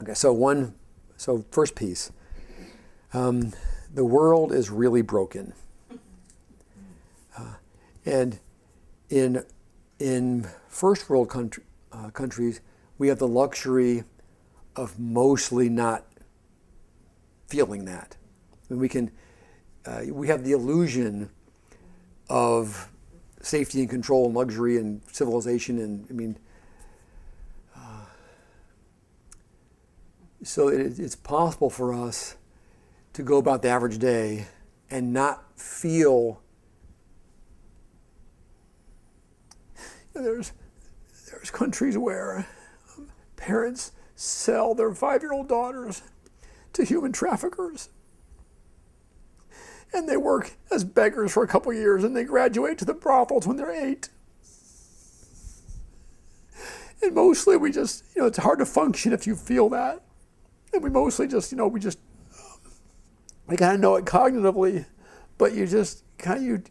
Okay, so first piece. The world is really broken. And in first world countries, we have the luxury of mostly not feeling that. And we have the illusion of safety and control and luxury and civilization, and so it's possible for us to go about the average day and not feel. There's countries where parents sell their 5-year-old daughters to human traffickers. And they work as beggars for a couple years, and they graduate to the brothels when they're 8. And mostly we just, it's hard to function if you feel that. And we mostly just, we kind of know it cognitively, but you just you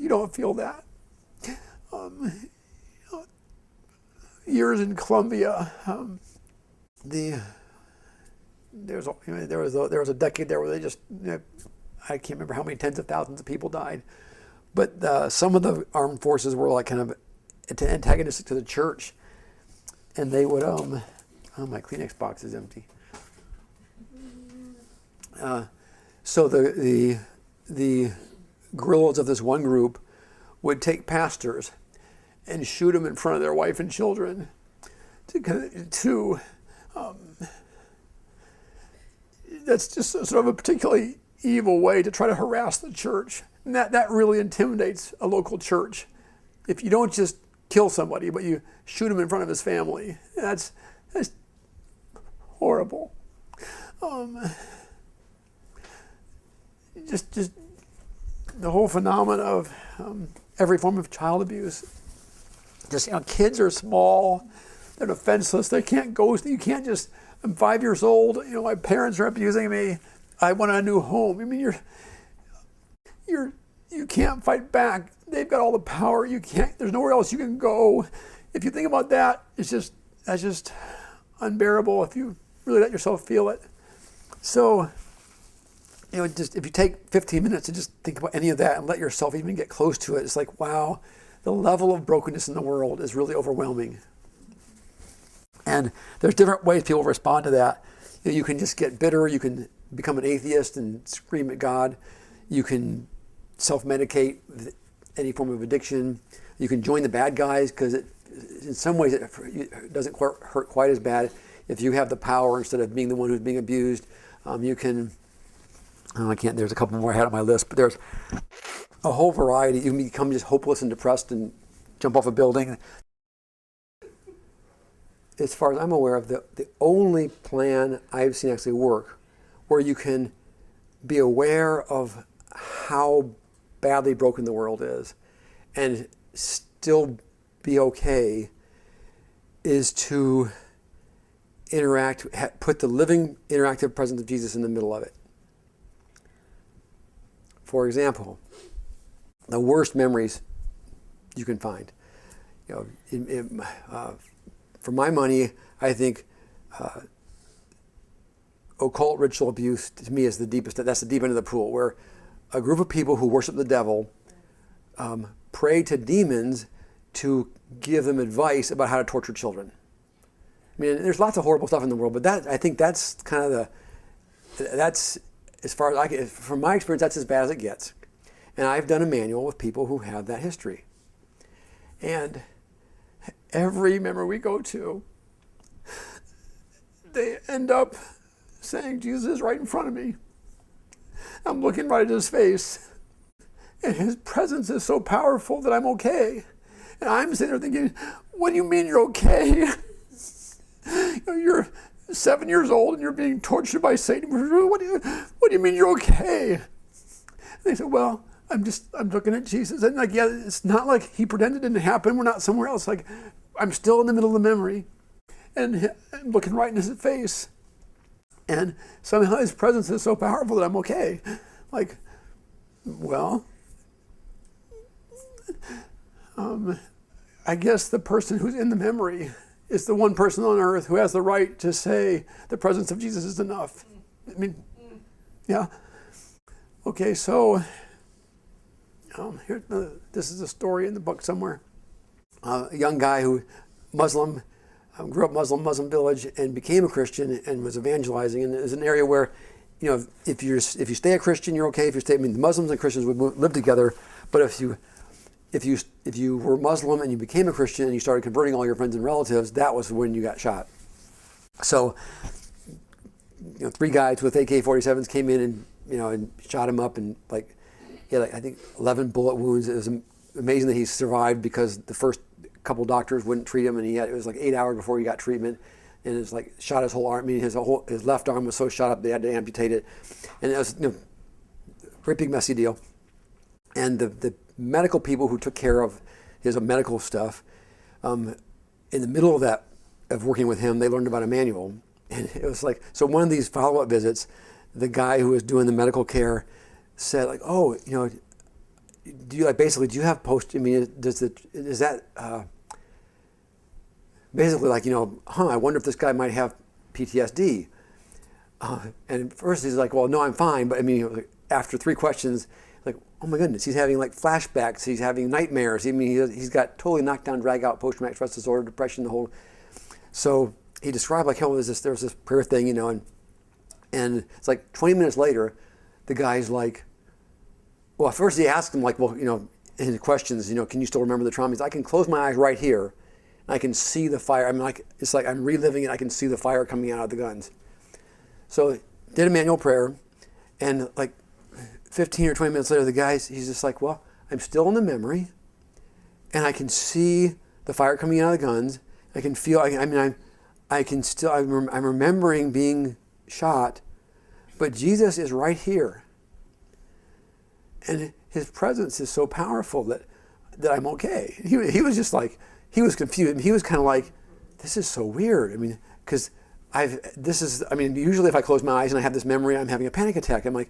don't feel that. Years in Colombia, there was a decade there where they just, I can't remember how many tens of thousands of people died, but some of the armed forces were like kind of antagonistic to the church, and they would oh, my Kleenex box is empty. So the guerrillas of this one group would take pastors and shoot them in front of their wife and children that's just sort of a particularly evil way to try to harass the church. And that really intimidates a local church. If you don't just kill somebody, but you shoot him in front of his family, that's horrible. Just the whole phenomena of every form of child abuse. Just, kids are small, they're defenseless, they can't go, you can't just, I'm 5 years old, my parents are abusing me, I want a new home. You can't fight back. They've got all the power, there's nowhere else you can go. If you think about that, that's just unbearable if you really let yourself feel it. So, just if you take 15 minutes to just think about any of that and let yourself even get close to it, it's like, wow, the level of brokenness in the world is really overwhelming. And there's different ways people respond to that. You can just get bitter, you can become an atheist and scream at God, you can self-medicate with any form of addiction, you can join the bad guys because in some ways it doesn't hurt quite as bad if you have the power instead of being the one who's being abused. You can, there's a couple more I had on my list, but there's a whole variety. You can become just hopeless and depressed and jump off a building. As far as I'm aware of, the only plan I've seen actually work where you can be aware of how badly broken the world is and still be okay is to put the living interactive presence of Jesus in the middle of it. For example, the worst memories you can find. For my money, I think occult ritual abuse to me is that's the deep end of the pool, where a group of people who worship the devil pray to demons to give them advice about how to torture children. There's lots of horrible stuff in the world, but I think that's kind of that's as far as from my experience, that's as bad as it gets. And I've done Immanuel with people who have that history. And every member we go to, they end up saying, Jesus is right in front of me. I'm looking right at his face. And his presence is so powerful that I'm okay. And I'm sitting there thinking, what do you mean you're okay? You're 7 years old and you're being tortured by Satan. What do you mean you're okay? And they said, well, I'm looking at Jesus. And it's not like he pretended it didn't happen. We're not somewhere else. I'm still in the middle of the memory. And I'm looking right in his face. And somehow his presence is so powerful that I'm okay. I guess the person who's in the memory is the one person on earth who has the right to say the presence of Jesus is enough. I mean, yeah. Okay, so this is a story in the book somewhere. A young guy who, Muslim, grew up Muslim village, and became a Christian and was evangelizing. And it was an area where, if you stay a Christian, you're okay. If you stay, I mean, the Muslims and Christians would live together. But if you were Muslim and you became a Christian and you started converting all your friends and relatives, that was when you got shot. So, 3 guys with AK-47s came in and shot him up, and he had I think 11 bullet wounds. It was amazing that he survived because the first couple doctors wouldn't treat him, and it was 8 hours before he got treatment, and it was shot his whole arm. I mean, his left arm was so shot up they had to amputate it, and it was very big messy deal. And the medical people who took care of his medical stuff, in the middle of working with him, they learned about Immanuel, and it was so one of these follow-up visits, the guy who was doing the medical care said do you basically, do you have I mean, is that basically I wonder if this guy might have PTSD. And at first he's well, no, I'm fine. But I mean, after 3 questions, oh my goodness, he's having flashbacks. He's having nightmares. I mean, he's got totally knocked down, drag out post-traumatic stress disorder, depression, the whole. So he described there's this prayer thing, and it's 20 minutes later, the guy's well, first he asked him in his questions, can you still remember the trauma? He's I can close my eyes right here, and I can see the fire. I mean, it's I'm reliving it. I can see the fire coming out of the guns. So did Immanuel prayer, and 15 or 20 minutes later, the guy's he's just well, I'm still in the memory, and I can see the fire coming out of the guns. I can feel. I'm remembering being shot, but Jesus is right here. And his presence is so powerful that I'm okay. He was just he was confused. He was kind of this is so weird. I mean, because usually if I close my eyes and I have this memory, I'm having a panic attack. I'm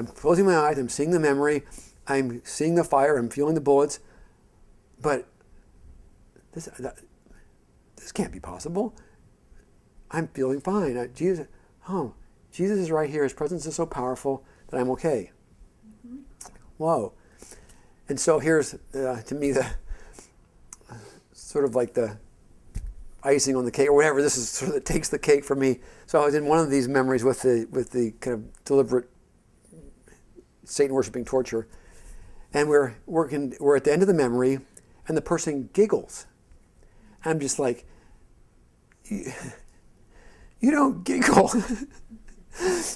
closing my eyes, I'm seeing the memory, I'm seeing the fire, I'm feeling the bullets, but this can't be possible. I'm feeling fine. Jesus is right here. His presence is so powerful that I'm okay. Whoa. And so here's, to me, the sort of the icing on the cake, or whatever. This is sort of that takes the cake for me. So I was in one of these memories with the kind of deliberate Satan worshiping torture, and we're at the end of the memory, and the person giggles. I'm just you don't giggle.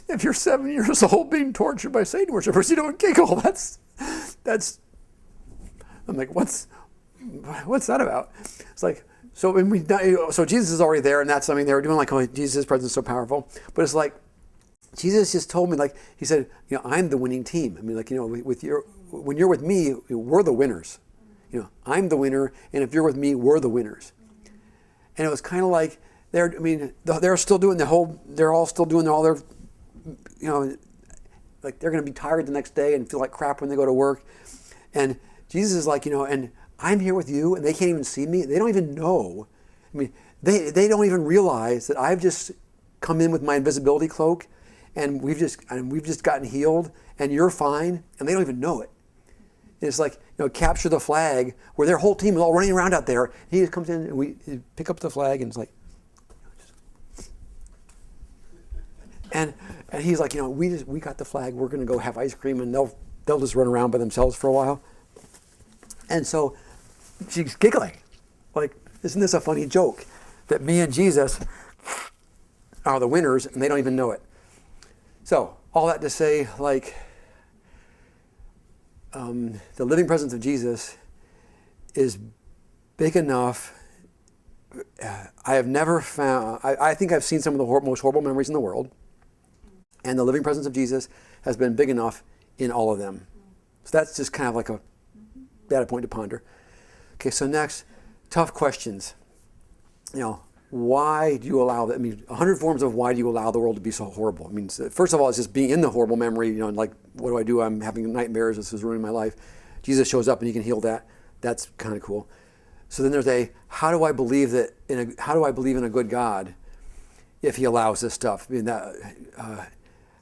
If you're 7 years old being tortured by Satan worshipers, you don't giggle. That's. I'm what's that about? It's so when we die, so Jesus is already there, and that's they were doing oh, Jesus' presence is so powerful, but it's Jesus just told me he said, I'm the winning team. I mean when you're with me, we're the winners. I'm the winner, and if you're with me, we're the winners. And it was kind of they're still doing they're all still doing all their, they're going to be tired the next day and feel like crap when they go to work. And Jesus is and I'm here with you, and they can't even see me. They don't even know. I mean, they don't even realize that I've just come in with my invisibility cloak, and we've just gotten healed, and you're fine, and they don't even know it. And it's capture the flag, where their whole team is all running around out there. He just comes in, and we pick up the flag, and it's and he's we got the flag. We're going to go have ice cream, and they'll just run around by themselves for a while. And so she's giggling, isn't this a funny joke that me and Jesus are the winners, and they don't even know it? So all that to say, the living presence of Jesus is big enough. I have never found. I think I've seen some of the most horrible memories in the world, and the living presence of Jesus has been big enough in all of them. So that's just kind of a data point to ponder. Okay, so next, tough questions. Why do you allow that? I mean, 100 forms of why do you allow the world to be so horrible? I mean, first of all, it's just being in the horrible memory. What do I do? I'm having nightmares. This is ruining my life. Jesus shows up and he can heal that. That's kind of cool. So then there's how do I believe in a good God if he allows this stuff? I mean,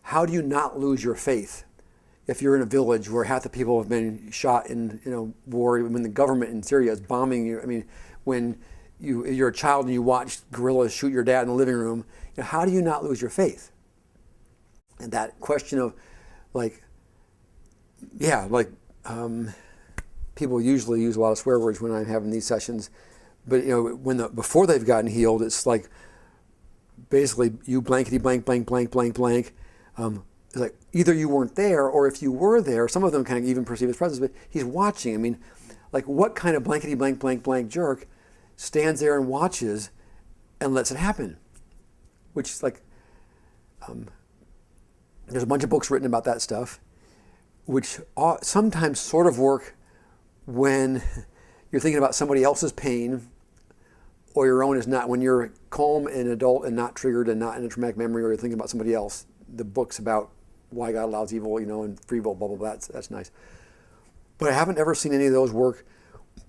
how do you not lose your faith if you're in a village where half the people have been shot in war, when the government in Syria is bombing you? I mean, when you're a child and you watch guerrillas shoot your dad in the living room, how do you not lose your faith? And that question of people usually use a lot of swear words when I'm having these sessions, but before they've gotten healed, it's like basically you blankety blank blank blank blank blank. It's like either you weren't there, or if you were there, some of them kind of even perceive his presence, but he's watching. I mean, like what kind of blankety blank blank blank jerk stands there and watches and lets it happen? Which is like, there's a bunch of books written about that stuff, which sometimes sort of work when you're thinking about somebody else's pain or your own is not. When you're calm and adult and not triggered and not in a traumatic memory, or you're thinking about somebody else, the books about why God allows evil, and free will, blah, blah, blah, that's nice. But I haven't ever seen any of those work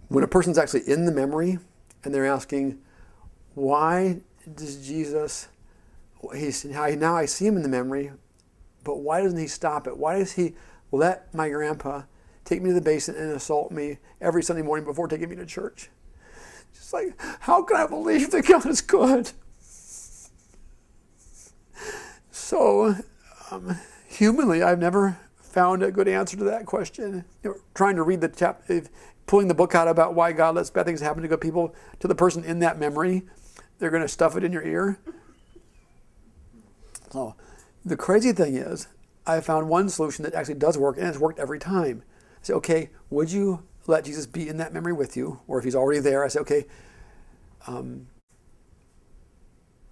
when a person's actually in the memory and they're asking, why does Jesus, now I see him in the memory, but why doesn't he stop it? Why does he let my grandpa take me to the basement and assault me every Sunday morning before taking me to church? Just like, how can I believe that God is good? So, humanly, I've never found a good answer to that question. Trying to read pulling the book out about why God lets bad things happen to good people, to the person in that memory, they're going to stuff it in your ear. So, the crazy thing is, I found one solution that actually does work, and it's worked every time. I say, okay, would you let Jesus be in that memory with you? Or if he's already there, I say, okay, I'm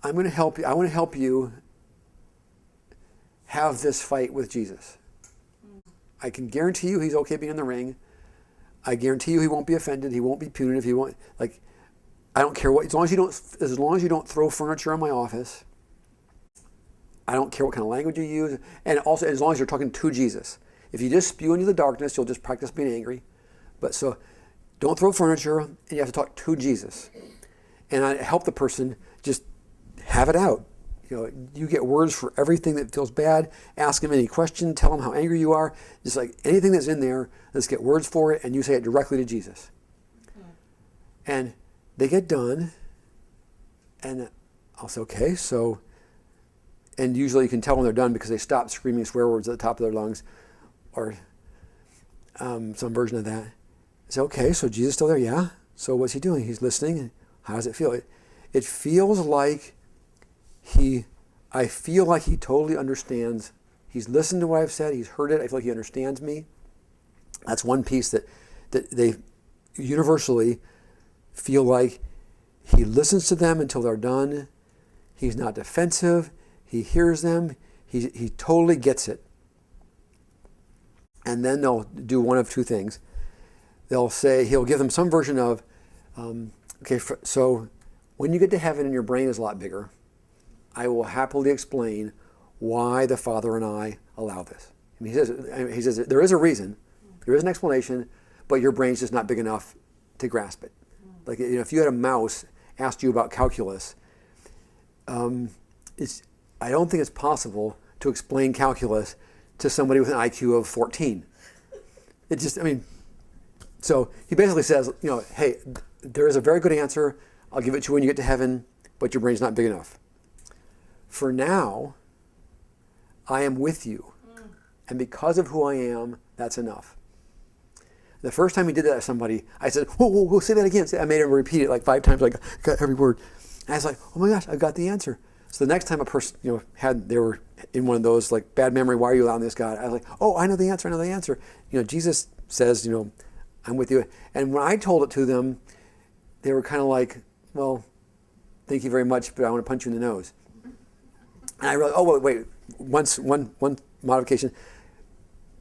going to help you. I want to help you have this fight with Jesus. I can guarantee you he's okay being in the ring. I guarantee you he won't be offended. He won't be punitive. He won't, I don't care what, as long as you don't throw furniture in my office. I don't care what kind of language you use. And also, as long as you're talking to Jesus. If you just spew into the darkness, you'll just practice being angry. But so, don't throw furniture, and you have to talk to Jesus. And I help the person just have it out. You get words for everything that feels bad. Ask him any question. Tell him how angry you are. Just like anything that's in there, let's get words for it, and you say it directly to Jesus. And they get done, and I'll say, okay, so, and usually you can tell when they're done because they stop screaming swear words at the top of their lungs, or some version of that. I say, okay, so Jesus is still there? Yeah. So what's he doing? He's listening. How does it feel? It feels like I feel like he totally understands. He's listened to what I've said. He's heard it. I feel like he understands me. That's one piece that they universally feel like he listens to them until they're done. He's not defensive. He hears them. He totally gets it. And then they'll do one of two things. They'll say, he'll give them some version of, so when you get to heaven and your brain is a lot bigger, I will happily explain why the Father and I allow this. And he says there is a reason, there is an explanation, but your brain's just not big enough to grasp it. Like if you had a mouse asked you about calculus, I don't think it's possible to explain calculus to somebody with an IQ of 14. So he basically says, hey, there is a very good answer. I'll give it to you when you get to heaven, but your brain's not big enough. For now, I am with you. And because of who I am, that's enough. The first time he did that to somebody, I said, whoa, say that again. I made him repeat it like 5 times, like got every word. And I was like, oh my gosh, I've got the answer. So the next time a person, they were in one of those like bad memory, why are you allowing this God? I was like, oh, I know the answer. Jesus says, I'm with you. And when I told it to them, they were kind of like, well, thank you very much, but I want to punch you in the nose. And I realized, wait, one modification.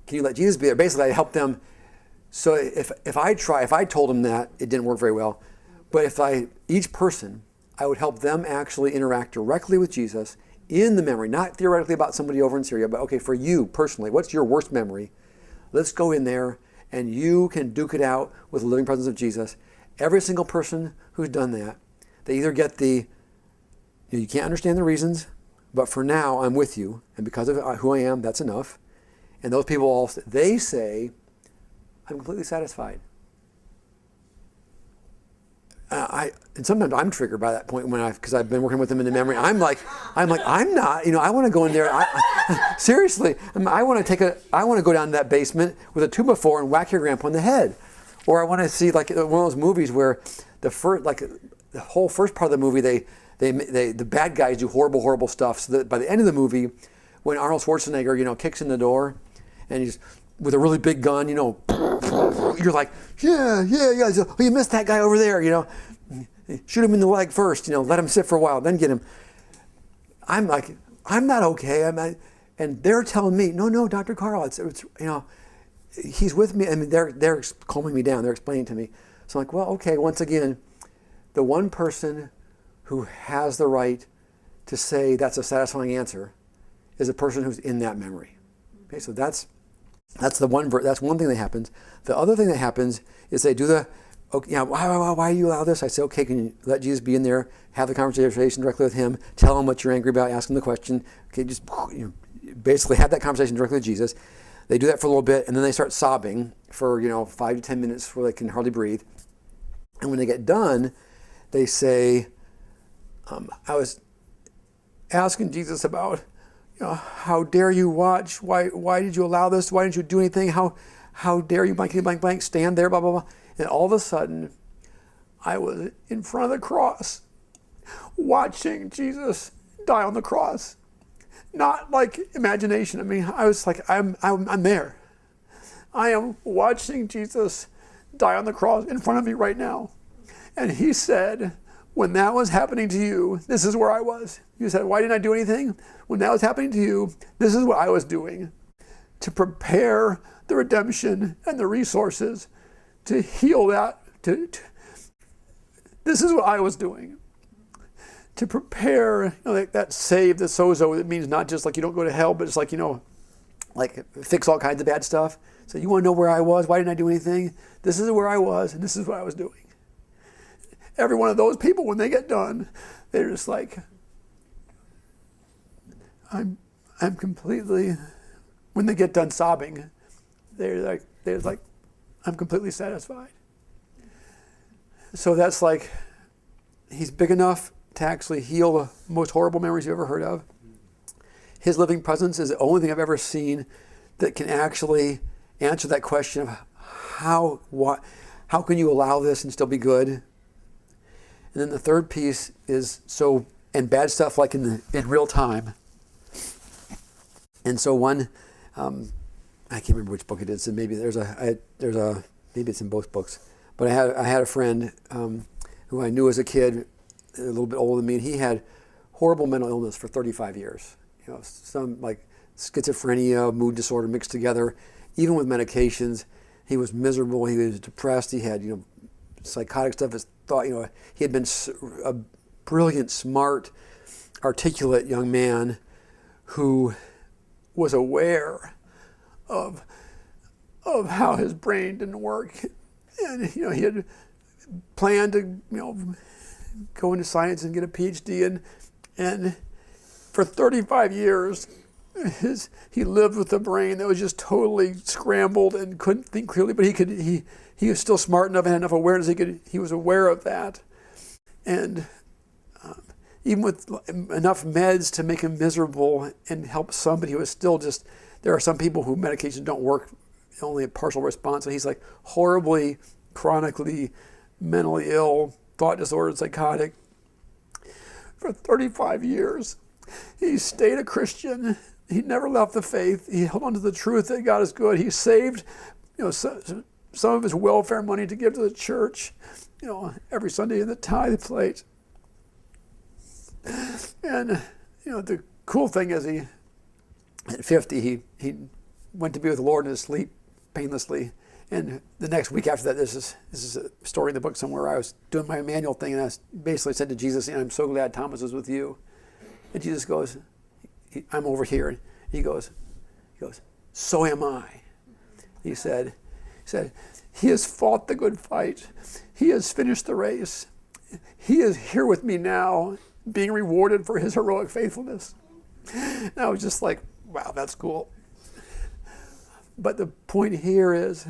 Can you let Jesus be there? Basically, I helped them. So if I told them that, it didn't work very well. But each person, I would help them actually interact directly with Jesus in the memory, not theoretically about somebody over in Syria, but okay, for you personally, what's your worst memory? Let's go in there and you can duke it out with the living presence of Jesus. Every single person who's done that, they either get you can't understand the reasons, but for now I'm with you, and because of who I am, that's enough. And those people all, they say, I'm completely satisfied. And sometimes I'm triggered by that point because I've been working with them in the memory. I'm not. I want to go in there. Seriously, I want to go down to that basement with a 2x4 and whack your grandpa in the head, or I want to see like one of those movies where the whole first part of the movie the bad guys do horrible stuff. So that by the end of the movie, when Arnold Schwarzenegger kicks in the door, and he's with a really big gun, you're like, yeah, oh, you missed that guy over there, shoot him in the leg first, let him sit for a while, then get him. I'm like, I'm not okay. And they're telling me, no, Dr. Karl, it's he's with me. I mean, they're calming me down. They're explaining to me. So I'm like, well, okay. Once again, the one person who has the right to say that's a satisfying answer is a person who's in that memory. Okay, so that's one thing that happens. The other thing that happens is they do why do you allow this? I say, okay, can you let Jesus be in there, have the conversation directly with him, tell him what you're angry about, ask him the question. Okay, just basically have that conversation directly with Jesus. They do that for a little bit, and then they start sobbing for 5 to 10 minutes where they can hardly breathe. And when they get done, they say, I was asking Jesus about, how dare you watch? Why did you allow this? Why didn't you do anything? How dare you blank, stand there, blah, blah, blah. And all of a sudden, I was in front of the cross, watching Jesus die on the cross. Not like imagination. I mean, I was like, I'm there. I am watching Jesus die on the cross in front of me right now. And he said, when that was happening to you, this is where I was. You said, why didn't I do anything? When that was happening to you, this is what I was doing to prepare the redemption and the resources to heal that. This is what I was doing to prepare, that save, the sozo. It means not just like you don't go to hell, but it's like, like fix all kinds of bad stuff. So you want to know where I was? Why didn't I do anything? This is where I was, and this is what I was doing. Every one of those people, when they get done, they're just like, I'm completely, when they get done sobbing, they're like, I'm completely satisfied. So that's like, he's big enough to actually heal the most horrible memories you've ever heard of. His living presence is the only thing I've ever seen that can actually answer that question of how can you allow this and still be good? And then the third piece is and bad stuff like in real time. And so one, I can't remember which book it is. And maybe maybe it's in both books. But I had a friend who I knew as a kid, a little bit older than me, and he had horrible mental illness for 35 years. Some like schizophrenia, mood disorder mixed together. Even with medications, he was miserable. He was depressed. He had psychotic stuff. His thought, he had been a brilliant, smart, articulate young man who was aware of how his brain didn't work, and he had planned to go into science and get a PhD, and for 35 years he lived with a brain that was just totally scrambled and couldn't think clearly, but he was still smart enough and had enough awareness he was aware of that. And even with enough meds to make him miserable and help some, but he was still just, there are some people who medications don't work, only a partial response. So he's like horribly, chronically, mentally ill, thought disordered, psychotic. For 35 years, he stayed a Christian. He never left the faith. He held on to the truth that God is good. He saved, some of his welfare money to give to the church, every Sunday in the tithe plate. And, the cool thing is at 50, he went to be with the Lord in his sleep painlessly. And the next week after that, this is a story in the book somewhere. I was doing my Immanuel thing, and I basically said to Jesus, I'm so glad Thomas is with you. And Jesus goes, I'm over here. And he goes, so am I. He said, He has fought the good fight. He has finished the race. He is here with me now, being rewarded for his heroic faithfulness. And I was just like, wow, that's cool. But the point here is,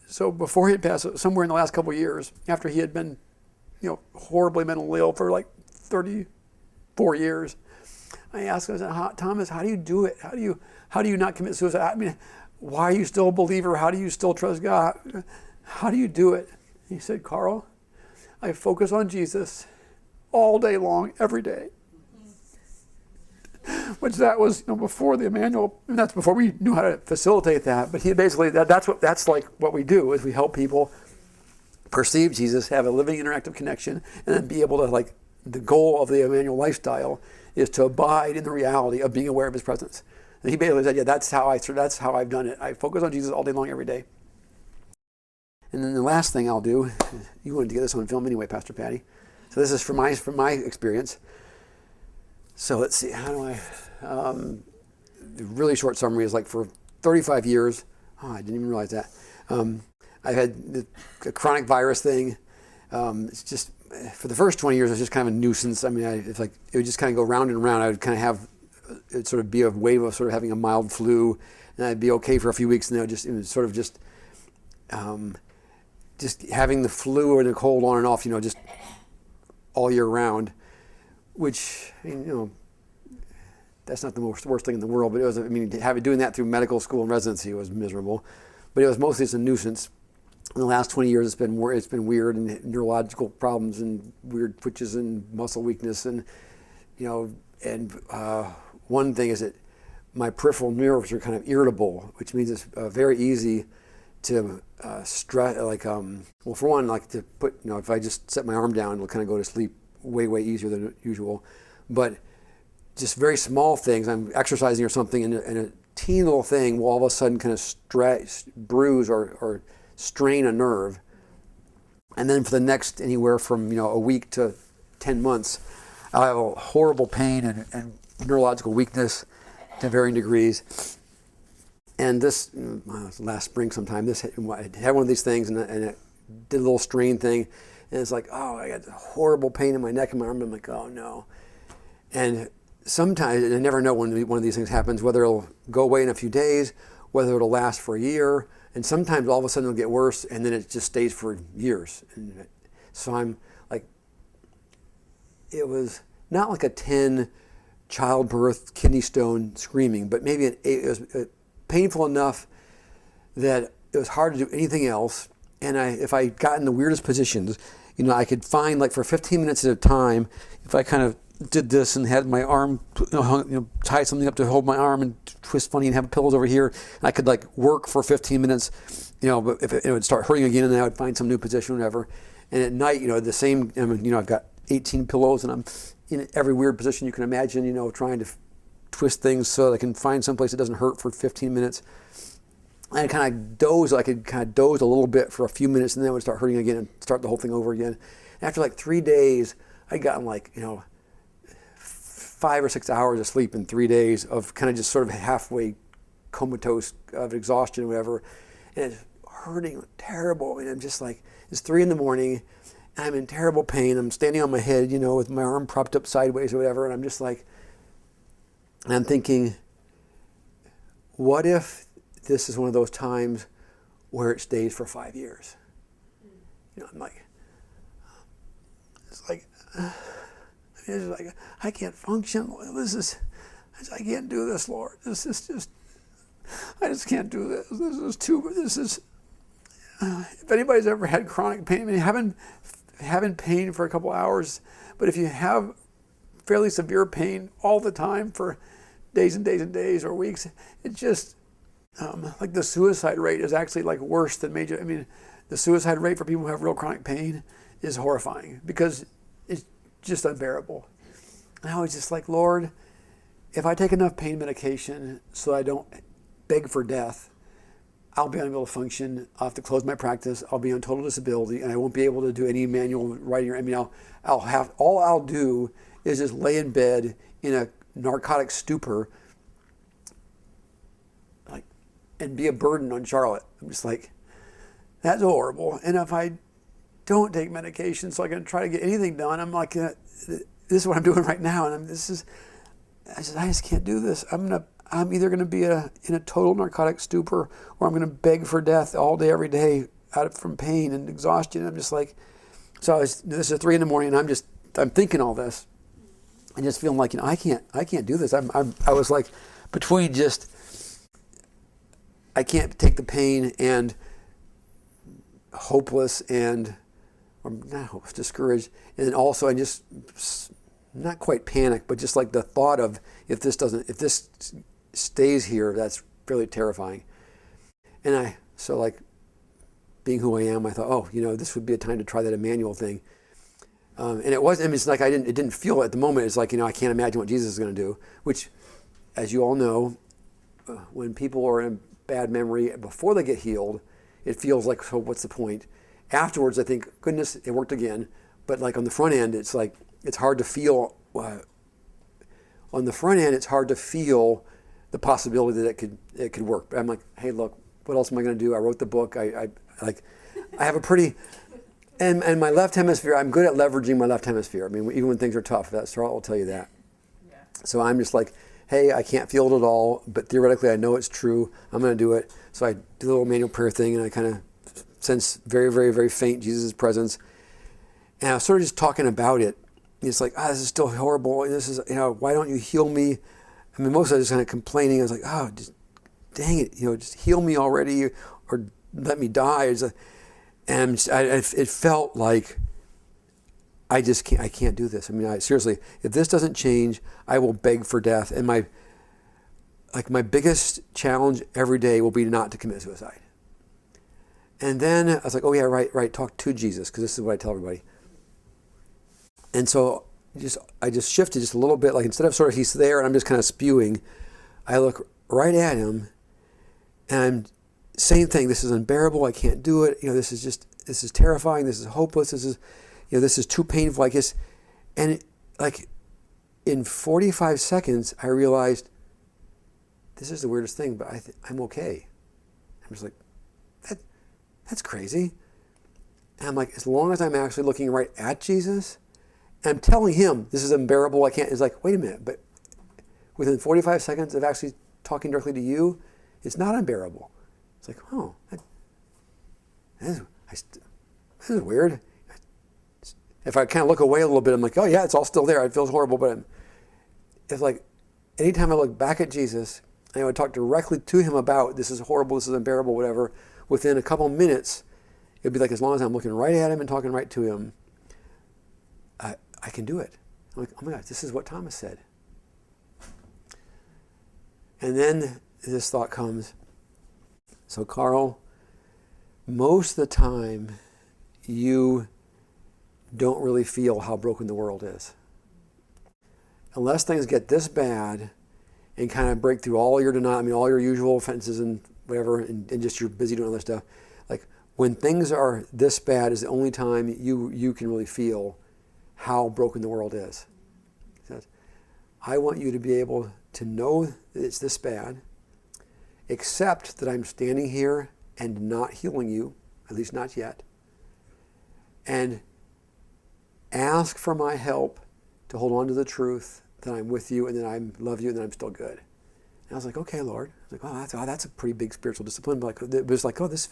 so before he had passed, somewhere in the last couple of years, after he had been, horribly mentally ill for like 34 years, I asked him, I said, Thomas, how do you do it? How do you not commit suicide? I mean, why are you still a believer? How do you still trust God? How do you do it? He said, Karl, I focus on Jesus all day long, every day. Which that was, before the Immanuel, and that's before we knew how to facilitate that. But he basically, that's like what we do, is we help people perceive Jesus, have a living interactive connection, and then be able to, like, the goal of the Immanuel lifestyle is to abide in the reality of being aware of his presence. And he basically said, that's how I've done it. I focus on Jesus all day long, every day. And then the last thing I'll do, you wanted to get this on film anyway, Pastor Patty. So this is from my experience. So let's see, how do I, the really short summary is, like, for 35 years, I didn't even realize that. I had the chronic virus thing. It's just, for the first 20 years, it was just kind of a nuisance. I mean, it would just kind of go round and round. I would kind of have, it'd sort of be a wave of sort of having a mild flu, and I'd be okay for a few weeks, and then it was sort of just having the flu or the cold on and off, just all year round, which, that's not the worst thing in the world, but it was, doing that through medical school and residency was miserable, but it was mostly just a nuisance. In the last 20 years, it's been weird, and neurological problems and weird twitches and muscle weakness, and one thing is that my peripheral nerves are kind of irritable, which means it's very easy to stress. Like, for one, like to put, if I just set my arm down, it'll kind of go to sleep way easier than usual. But just very small things. I'm exercising or something, and a teeny little thing will all of a sudden kind of stretch, bruise, or strain a nerve, and then for the next anywhere from a week to 10 months, I'll have a horrible pain and neurological weakness to varying degrees. And this last spring sometime, I had one of these things, and it did a little strain thing, and it's like, oh, I got horrible pain in my neck and my arm. I'm like, oh no. And sometimes, I never know when one of these things happens, whether it'll go away in a few days, whether it'll last for a year. And sometimes all of a sudden it'll get worse, and then it just stays for years. And so I'm like, it was not like a 10 childbirth kidney stone screaming, but maybe it was painful enough that it was hard to do anything else. And if I got in the weirdest positions, I could find, like, for 15 minutes at a time, if I kind of did this and had my arm, tie something up to hold my arm and twist funny and have pillows over here, and I could, like, work for 15 minutes, but if it would start hurting again, and then I would find some new position or whatever. And at night, the same, I've got 18 pillows, and I'm in every weird position you can imagine, trying to twist things so that I can find someplace that doesn't hurt for 15 minutes. And I kind of doze, I could kind of doze a little bit for a few minutes, and then it would start hurting again and start the whole thing over again. After like 3 days, I'd gotten 5 or 6 hours of sleep in 3 days of kind of just sort of halfway comatose of exhaustion or whatever. And it's hurting terrible. I'm just like, it's 3 a.m, and I'm in terrible pain. I'm standing on my head, with my arm propped up sideways or whatever. And I'm just like, and I'm thinking, what if this is one of those times where it stays for 5 years? I'm like, it's like I can't function. I can't do this, Lord. I just can't do this. If anybody's ever had chronic pain, having pain for a couple hours, but if you have fairly severe pain all the time for days and days and days or weeks, it just, like, the suicide rate is actually, like, worse than the suicide rate for people who have real chronic pain is horrifying because it's just unbearable. And I was just like, Lord, if I take enough pain medication so I don't beg for death, I'll be unable to function. I'll have to close my practice. I'll be on total disability, and I won't be able to do any manual writing. All I'll do is just lay in bed in a narcotic stupor, and be a burden on Charlotte. I'm just like, that's horrible. And if I don't take medication, so I can try to get anything done, I'm like, this is what I'm doing right now, and I just can't do this. I'm either gonna be in a total narcotic stupor, or I'm gonna beg for death all day, every day, from pain and exhaustion. I'm just like, this is 3 a.m, and I'm thinking all this, and just feeling like, I can't do this. I was like, between just, I can't take the pain, and hopeless, or not hopeless, discouraged, and then also I just not quite panic, but just like the thought of if this stays here, that's fairly terrifying. And like being who I am, I thought, this would be a time to try that Immanuel thing. And it wasn't. I mean, it's like it didn't feel at the moment. It's like, I can't imagine what Jesus is going to do. Which, as you all know, when people are in bad memory before they get healed, it feels like, so what's the point? Afterwards, I think, goodness, it worked again. But like on the front end, it's like, it's hard to feel. On the front end, it's hard to feel the possibility that it could work. But I'm like, hey, look, what else am I going to do? I wrote the book. I have a pretty, and my left hemisphere, I'm good at leveraging my left hemisphere. I mean, even when things are tough, I'll tell you that. Yeah. So I'm just like, hey, I can't feel it at all, but theoretically I know it's true. I'm going to do it. So I do the little manual prayer thing, and I kind of sense very, very, very faint Jesus' presence. And I was sort of just talking about it. It's like, this is still horrible. This is, why don't you heal me? I mean, most of it is kind of complaining. I was like, just dang it, just heal me already, or let me die. And it felt like I can't do this. I mean, seriously, if this doesn't change, I will beg for death. And my biggest challenge every day will be not to commit suicide. And then I was like, oh yeah, right, talk to Jesus, because this is what I tell everybody. And so I just shifted just a little bit, like instead of sort of he's there and I'm just kind of spewing, I look right at him and I'm same thing, this is unbearable, I can't do it, this is terrifying, this is hopeless, this is too painful, I guess. And in 45 seconds, I realized this is the weirdest thing, but I'm okay. I'm just like, that's crazy. And I'm like, as long as I'm actually looking right at Jesus, and I'm telling him this is unbearable, I can't, it's like, wait a minute, but within 45 seconds of actually talking directly to you, it's not unbearable. It's like, this is weird. If I kind of look away a little bit, I'm like, oh yeah, it's all still there. It feels horrible, but it's like, anytime I look back at Jesus, and I would talk directly to him about this is horrible, this is unbearable, whatever, within a couple minutes, it'd be like, as long as I'm looking right at him and talking right to him, I can do it. I'm like, oh my gosh, this is what Thomas said. And then this thought comes, so Karl, most of the time you don't really feel how broken the world is. Unless things get this bad and kind of break through all your denial, all your usual offenses and whatever, and just you're busy doing other stuff. Like when things are this bad is the only time you can really feel how broken the world is. He says, I want you to be able to know that it's this bad, accept that I'm standing here and not healing you, at least not yet, and ask for my help to hold on to the truth that I'm with you and that I love you and that I'm still good. And I was like, okay, Lord. I was like, that's a pretty big spiritual discipline. But it was like, this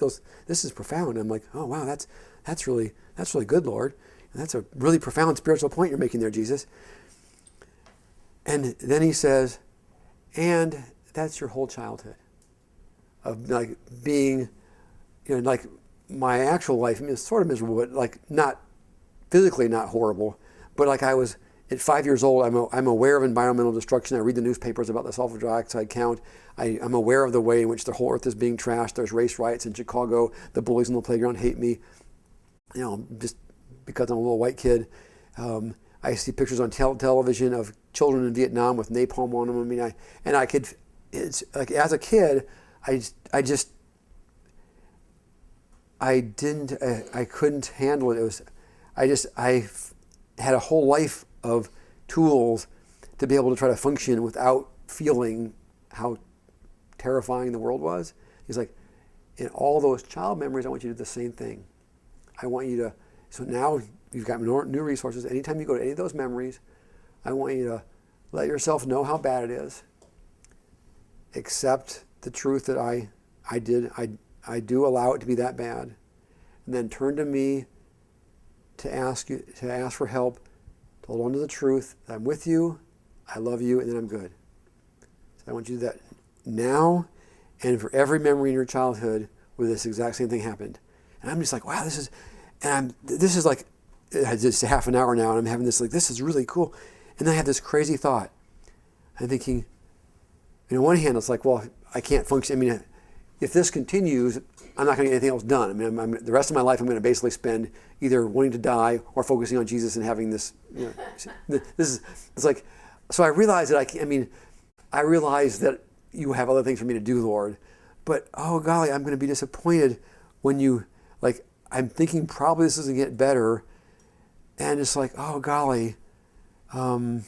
is profound. And I'm like, oh wow, that's really good, Lord. And that's a really profound spiritual point you're making there, Jesus. And then he says, and that's your whole childhood of like being, like my actual life. It's sort of miserable, but like not physically not horrible, but like I was at 5 years old. I'm aware of environmental destruction. I read the newspapers about the sulfur dioxide count. I'm aware of the way in which the whole earth is being trashed. There's race riots in Chicago. The bullies on the playground hate me, just because I'm a little white kid. I see pictures on television of children in Vietnam with napalm on them. It's like as a kid, I couldn't handle it. I had a whole life of tools to be able to try to function without feeling how terrifying the world was. He's like, in all those child memories, I want you to do the same thing. I want you to, so now you've got new resources. Anytime you go to any of those memories, I want you to let yourself know how bad it is. Accept the truth that I do allow it to be that bad. And then turn to me to ask for help, to hold on to the truth that I'm with you, I love you, and then I'm good. So I want you to do that now and for every memory in your childhood where this exact same thing happened. And I'm just like, wow, this is like, it's just a half an hour now, and I'm having this like, this is really cool. And then I had this crazy thought. I'm thinking, on one hand, it's like, well, I can't function. I mean, if this continues, I'm not going to get anything else done. I mean, the rest of my life, I'm going to basically spend either wanting to die or focusing on Jesus and having this. It's like, so I realized that I realize that you have other things for me to do, Lord. But, oh golly, I'm going to be disappointed when you, like, I'm thinking probably this isn't get better. And it's like, oh golly, I'm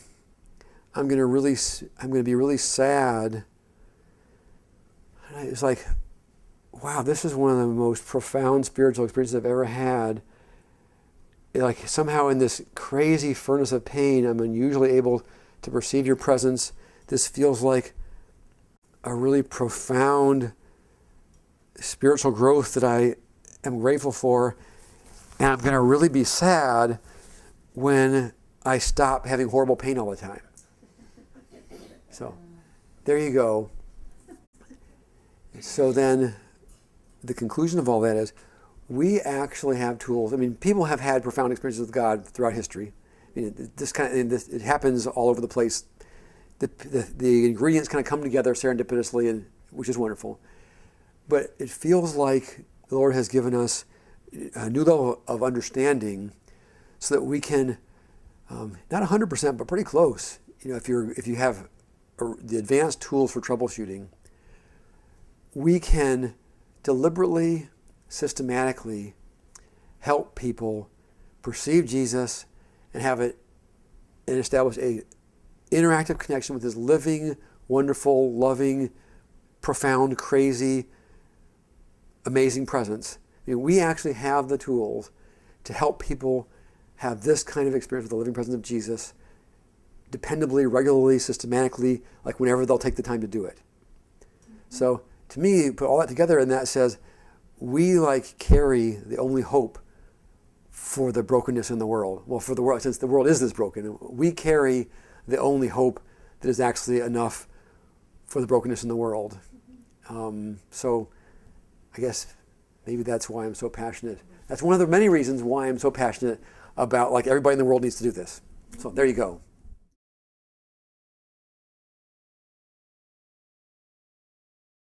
going to be really sad. And it's like, wow, this is one of the most profound spiritual experiences I've ever had. Like somehow in this crazy furnace of pain, I'm unusually able to perceive your presence. This feels like a really profound spiritual growth that I am grateful for. And I'm going to really be sad when I stop having horrible pain all the time. So there you go. So then the conclusion of all that is we actually have tools. I mean, people have had profound experiences with God throughout history. I mean, it happens all over the place. The ingredients kind of come together serendipitously, and which is wonderful. But it feels like the Lord has given us a new level of understanding so that we can, not 100%, but pretty close. If you have the advanced tools for troubleshooting, we can deliberately, systematically help people perceive Jesus and establish a interactive connection with his living, wonderful, loving, profound, crazy, amazing presence. I mean, we actually have the tools to help people have this kind of experience with the living presence of Jesus dependably, regularly, systematically, like whenever they'll take the time to do it. So to me, you put all that together, and that says we carry the only hope for the brokenness in the world. Well, for the world, since the world is this broken, we carry the only hope that is actually enough for the brokenness in the world. So I guess maybe that's why I'm so passionate. That's one of the many reasons why I'm so passionate about everybody in the world needs to do this. So there you go.